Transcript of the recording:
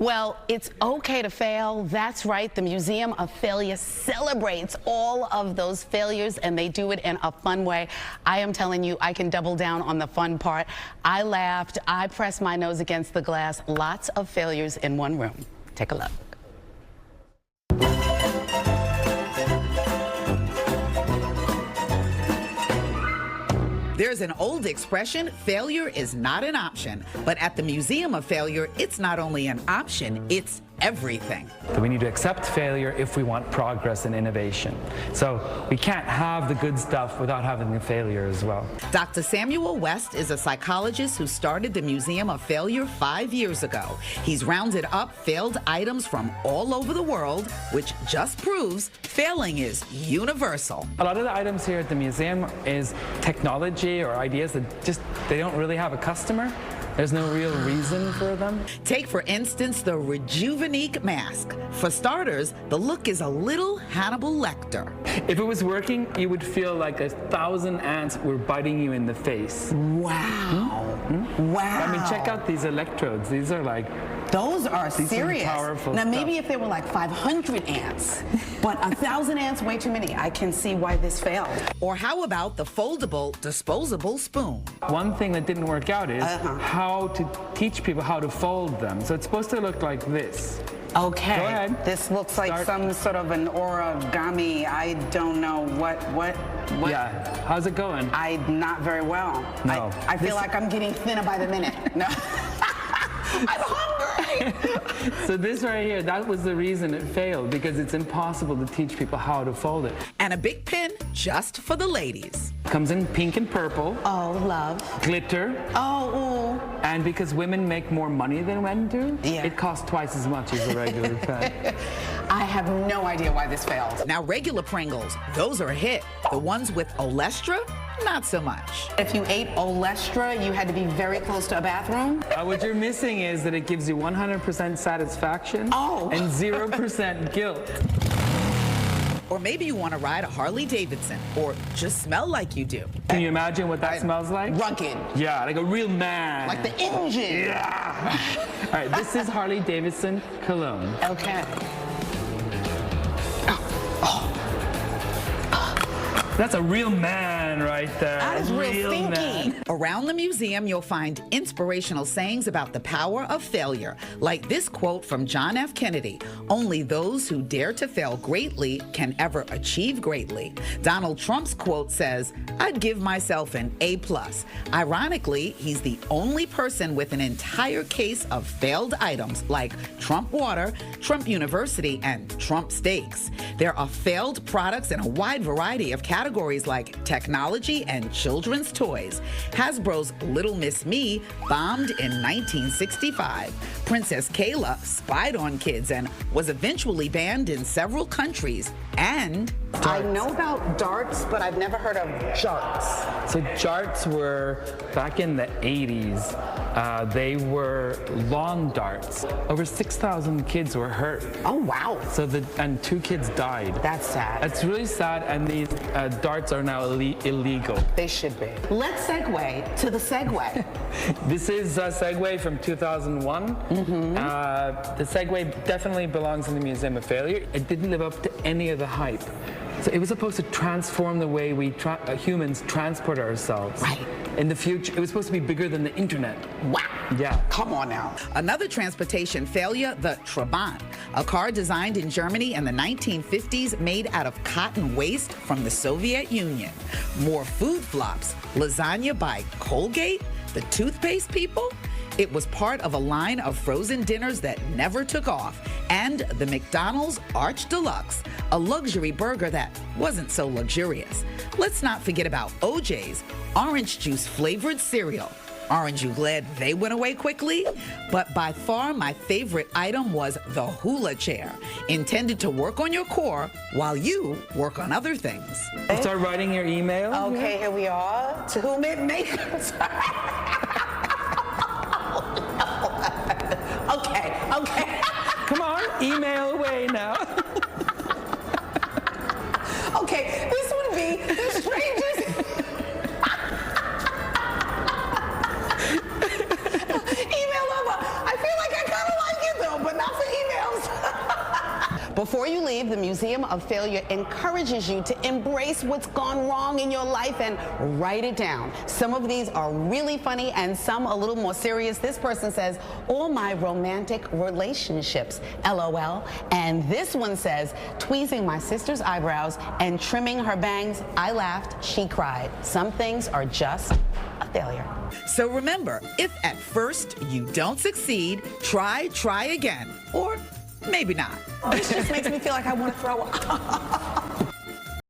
Well, it's okay to fail. That's right. The Museum of Failure celebrates all of those failures, and they do it in a fun way. I am telling you, I can double down on the fun part. I laughed. I pressed my nose against the glass. Lots of failures in one room. Take a look. There's an old expression, failure is not an option. But at the Museum of Failure, it's not only an option, it's everything. We need to accept failure if we want progress and innovation. So we can't have the good stuff without having the failure as well. Dr. Samuel West is a psychologist who started the Museum of Failure 5 years ago. He's rounded up failed items from all over the world, which just proves failing is universal. A lot of the items here at the museum is technology or ideas that they don't really have a customer. There's no real reason for them. Take, for instance, the Rejuvenate mask. For starters, the look is a little Hannibal Lecter. If it was working, you would feel like 1,000 ants were biting you in the face. Wow. Wow. I mean, check out these electrodes. These are like... Those are serious. Powerful now, stuff. maybe if there were like 500 ants, but 1,000 ants, way too many. I can see why this failed. Or how about the foldable, disposable spoon? One thing that didn't work out is how to teach people how to fold them. So it's supposed to look like this. Okay. Go ahead. This looks like some sort of an origami. I don't know what. Yeah. How's it going? Not very well. No. I feel like I'm getting thinner by the minute. No. I'm hungry. So this right here, that was the reason it failed, because it's impossible to teach people how to fold it. And a big pin just for the ladies. Comes in pink and purple. Oh, love. Glitter. Oh, ooh. And because women make more money than men do, yeah, it costs twice as much as a regular pen. I have no idea why this failed. Now, regular Pringles, those are a hit. The ones with Olestra, not so much. If you ate Olestra, you had to be very close to a bathroom. What you're missing is that it gives you 100% satisfaction and 0% guilt. Or maybe you want to ride a Harley Davidson, or just smell like you do. Can you imagine what that smells like? Rugged. Yeah, like a real man. Like the engine. Yeah. All right, this is Harley Davidson cologne. Okay. That's a real man right there. That is real stinky. Man. Around the museum, you'll find inspirational sayings about the power of failure, like this quote from John F. Kennedy: "Only those who dare to fail greatly can ever achieve greatly." Donald Trump's quote says, "I'd give myself an A+. Ironically, he's the only person with an entire case of failed items like Trump Water, Trump University, and Trump Steaks. There are failed products in a wide variety of categories like technology and children's toys. Hasbro's Little Miss Me bombed in 1965. Princess Cayla spied on kids and was eventually banned in several countries. And I know about darts, but I've never heard of jarts. So jarts were, back in the 80s, they were lawn darts. Over 6,000 kids were hurt. Oh, wow. And 2 kids died. That's sad. It's really sad, and these darts are now illegal. They should be. Let's segue to the Segway. This is a Segway from 2001. The Segway definitely belongs in the Museum of Failure. It didn't live up to any of the hype. So it was supposed to transform the way we humans transport ourselves. Right. In the future, it was supposed to be bigger than the internet. Wow. Yeah. Come on now. another transportation failure, the Trabant, a car designed in Germany in the 1950s made out of cotton waste from the Soviet Union. More food flops, lasagna by Colgate, the toothpaste people. It was part of a line of frozen dinners that never took off, and the McDonald's Arch Deluxe, a luxury burger that wasn't so luxurious. Let's not forget about OJ's orange juice flavored cereal. Aren't you glad they went away quickly? But by far my favorite item was the hula chair, intended to work on your core while you work on other things. Start writing your email. Okay, here we are. To whom it may Okay. Come on, email away now. Okay, this would be the strangest. Email over. I feel like I kind of like it though, but Before you leave, the Museum of Failure encourages you to embrace what's gone wrong in your life and write it down. Some of these are really funny and some a little more serious. This person says, all my romantic relationships, LOL. And this one says, tweezing my sister's eyebrows and trimming her bangs. I laughed, she cried. Some things are just a failure. So remember, if at first you don't succeed, try again. Or maybe not. This just makes me feel like I want to throw up.